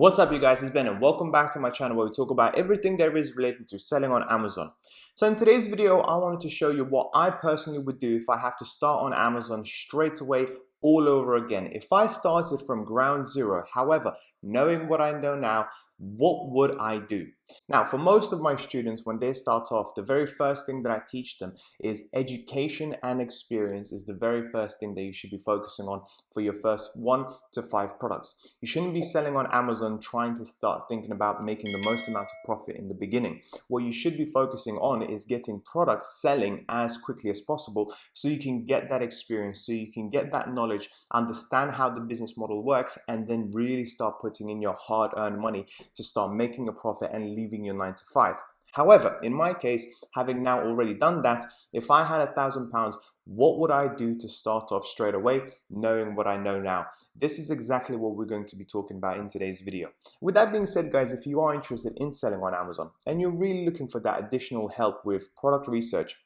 What's up, you guys? It's Ben and welcome back to my channel where we talk about everything there is related to selling on Amazon. So in today's video, I wanted to show you what I personally would do if I have to start on Amazon straight away all over again. If I started from ground zero, however, knowing what I know now, what would I do? Now, for most of my students, when they start off, the very first thing that I teach them is education and experience is the very first thing that you should be focusing on for your first 1 to 5 products. You shouldn't be selling on Amazon trying to start thinking about making the most amount of profit in the beginning. What you should be focusing on is getting products selling as quickly as possible so you can get that experience, so you can get that knowledge, understand how the business model works, and then really start putting in your hard-earned money to start making a profit and leaving your 9 to 5. However, in my case, having now already done that, if I had £1,000, what would I do to start off straight away, knowing what I know now? This is exactly what we're going to be talking about in today's video. With that being said, guys, if you are interested in selling on Amazon and you're really looking for that additional help with product research,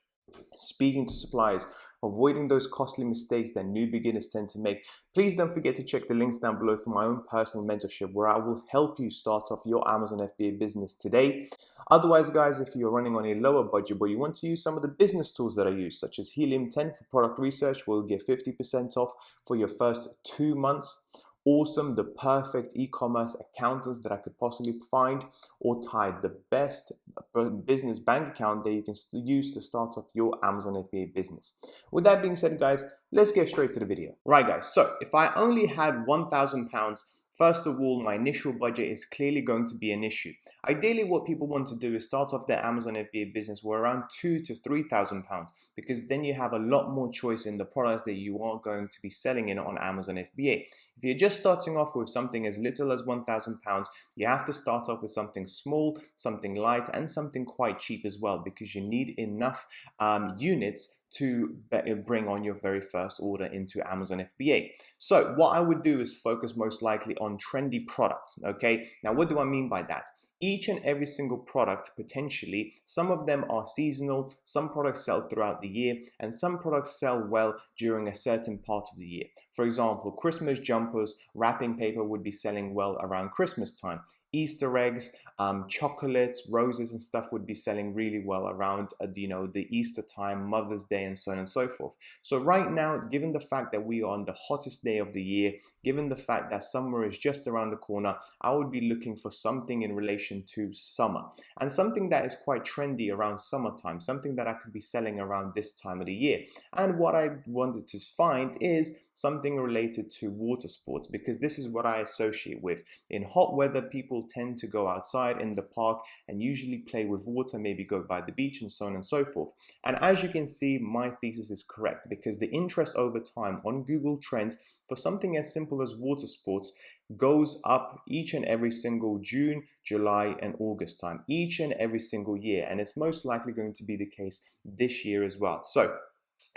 speaking to suppliers, avoiding those costly mistakes that new beginners tend to make, please don't forget to check the links down below for my own personal mentorship where I will help you start off your Amazon FBA business today. Otherwise, guys, if you're running on a lower budget but you want to use some of the business tools that I use, such as Helium 10 for product research, we'll get 50% off for your first 2 months. Awesome, the perfect e-commerce accountants that I could possibly find, or Tide, the best business bank account that you can use to start off your Amazon FBA business. With that being said, guys, let's get straight to the video. Right, guys, so if I only had £1,000, first of all, my initial budget is clearly going to be an issue. Ideally, what people want to do is start off their Amazon FBA business with around £2,000 to £3,000, because then you have a lot more choice in the products that you are going to be selling in on Amazon FBA. If you're just starting off with something as little as £1,000, you have to start off with something small, something light, and something quite cheap as well, because you need enough units to bring on your very first order into Amazon FBA. So what I would do is focus most likely on trendy products. Okay, now what do I mean by that? Each and every single product, potentially, some of them are seasonal, some products sell throughout the year, and some products sell well during a certain part of the year. For example, Christmas jumpers, wrapping paper would be selling well around Christmas time. Easter eggs, chocolates, roses and stuff would be selling really well around the Easter time, Mother's Day, and so on and so forth. So right now, given the fact that we are on the hottest day of the year, given the fact that summer is just around the corner, I would be looking for something in relation to summer, and something that is quite trendy around summertime, something that I could be selling around this time of the year. And what I wanted to find is something related to water sports, because this is what I associate with. In hot weather, people tend to go outside in the park and usually play with water, maybe go by the beach and so on and so forth. And as you can see, my thesis is correct, because the interest over time on Google Trends for something as simple as water sports goes up each and every single June, July, and August time, each and every single year. And it's most likely going to be the case this year as well. So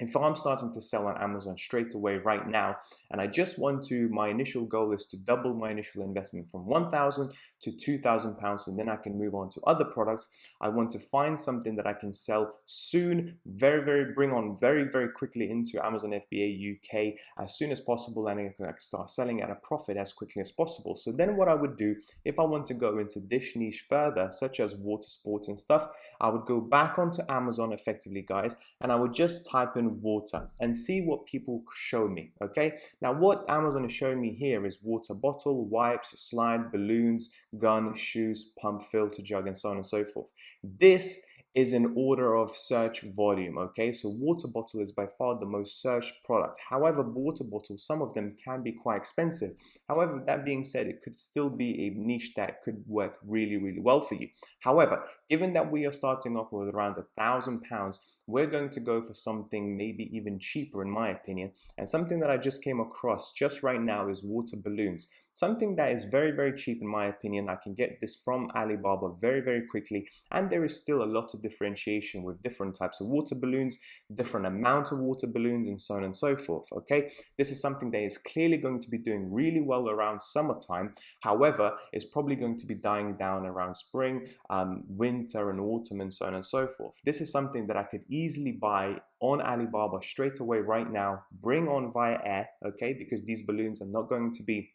if I'm starting to sell on Amazon straight away right now, and I just want to, my initial goal is to double my initial investment from £1,000 to £2,000, and then I can move on to other products. I want to find something that I can sell soon, bring on very quickly into Amazon FBA UK as soon as possible, and I can start selling at a profit as quickly as possible. So then what I would do, if I want to go into this niche further, such as water sports and stuff, I would go back onto Amazon effectively, guys, and I would just type in water and see what people show me. Okay, now what Amazon is showing me here is water bottle, wipes, slide, balloons, gun, shoes, pump, filter, jug, and so on and so forth. This is an order of search volume. Okay, so water bottle is by far the most searched product. However, water bottles, some of them can be quite expensive. However, that being said, it could still be a niche that could work really well for you. However, given that we are starting off with around £1,000, we're going to go for something maybe even cheaper, in my opinion. And something that I just came across just right now is water balloons. Something that is very cheap, in my opinion. I can get this from Alibaba very quickly, and there is still a lot of differentiation with different types of water balloons, different amount of water balloons, and so on and so forth. Okay, this is something that is clearly going to be doing really well around summertime. However, it's probably going to be dying down around spring, winter, and autumn, and so on and so forth. This is something that I could easily buy on Alibaba straight away right now, bring on via air, okay, because these balloons are not going to be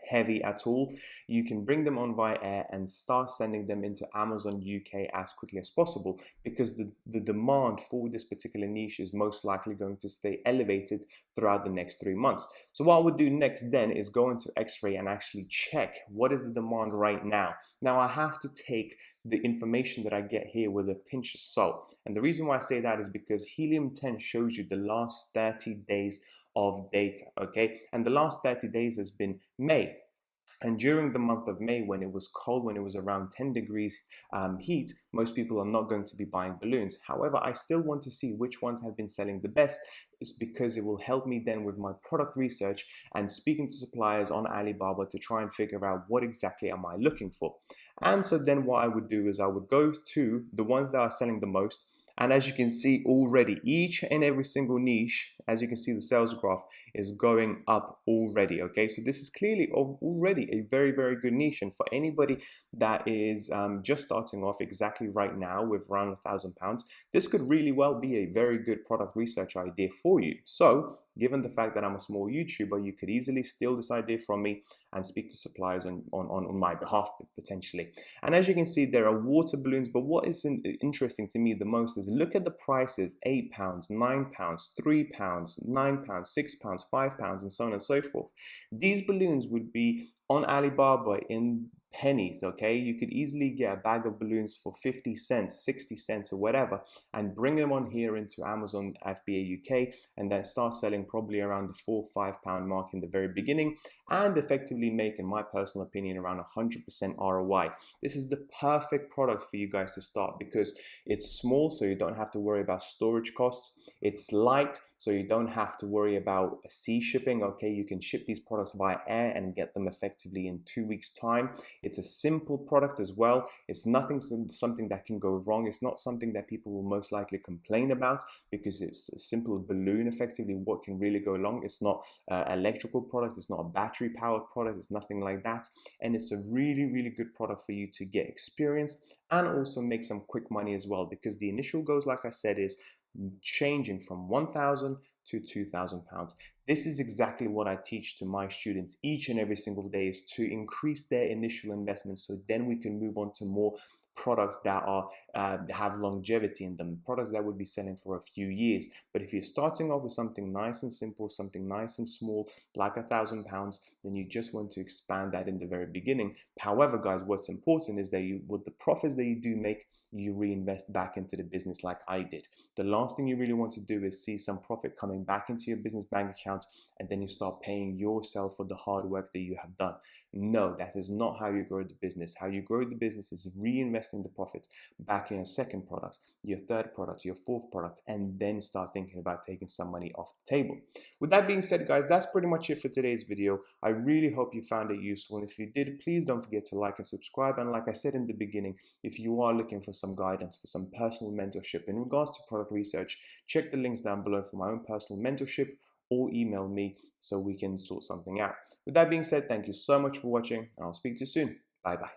heavy at all, you can bring them on via air and start sending them into Amazon UK as quickly as possible, because the demand for this particular niche is most likely going to stay elevated throughout the next 3 months. So what I would do next then is go into X-ray and actually check what is the demand right now. Now I have to take the information that I get here with a pinch of salt. And the reason why I say that is because Helium 10 shows you the last 30 days of data, okay? And the last 30 days has been May. And during the month of May, when it was cold, when it was around 10 degrees heat, most people are not going to be buying balloons. However, I still want to see which ones have been selling the best. It's because it will help me then with my product research and speaking to suppliers on Alibaba to try and figure out what exactly am I looking for. And so then what I would do is I would go to the ones that are selling the most. And as you can see already, each and every single niche, as you can see, the sales graph is going up already. Okay, so this is clearly already a very, very good niche. And for anybody that is just starting off exactly right now with around £1,000, this could really well be a very good product research idea for you. So given the fact that I'm a small YouTuber, you could easily steal this idea from me and speak to suppliers on my behalf potentially. And as you can see, there are water balloons, but what is interesting to me the most is look at the prices: £8, £9, £3, £9, £6, £5, and so on and so forth. These balloons would be on Alibaba in pennies. Okay, you could easily get a bag of balloons for 50 cents, 60 cents, or whatever, and bring them on here into Amazon FBA UK, and then start selling probably around the £4 or £5 mark in the very beginning, and effectively make, in my personal opinion, around 100% ROI. This is the perfect product for you guys to start because it's small, so you don't have to worry about storage costs. It's light, so you don't have to worry about sea shipping. Okay, you can ship these products via air and get them effectively in 2 weeks' time. It's a simple product as well. It's nothing, something that can go wrong. It's not something that people will most likely complain about because it's a simple balloon. Effectively, what can really go wrong? It's not an electrical product. It's not a battery powered product. It's nothing like that. And it's a really, really good product for you to get experience and also make some quick money as well, because the initial goals, like I said, is changing from £1,000 to £2,000. This is exactly what I teach to my students each and every single day, is to increase their initial investment, so then we can move on to more products that are have longevity in them, products that would be selling for a few years. But if you're starting off with something nice and simple, something nice and small, like £1,000, then you just want to expand that in the very beginning. However, guys, what's important is that with the profits that you do make, you reinvest back into the business like I did. The last thing you really want to do is see some profit coming back into your business bank account and then you start paying yourself for the hard work that you have done. No, that is not how you grow the business. How you grow the business is reinvesting the profits back in your second product, your third product, your fourth product, and then start thinking about taking some money off the table. With that being said, guys, that's pretty much it for today's video. I really hope you found it useful. And if you did, please don't forget to like and subscribe. And like I said in the beginning, if you are looking for some guidance, for some personal mentorship in regards to product research, check the links down below for my own personal mentorship, or email me so we can sort something out. With that being said, thank you so much for watching, and I'll speak to you soon. Bye bye.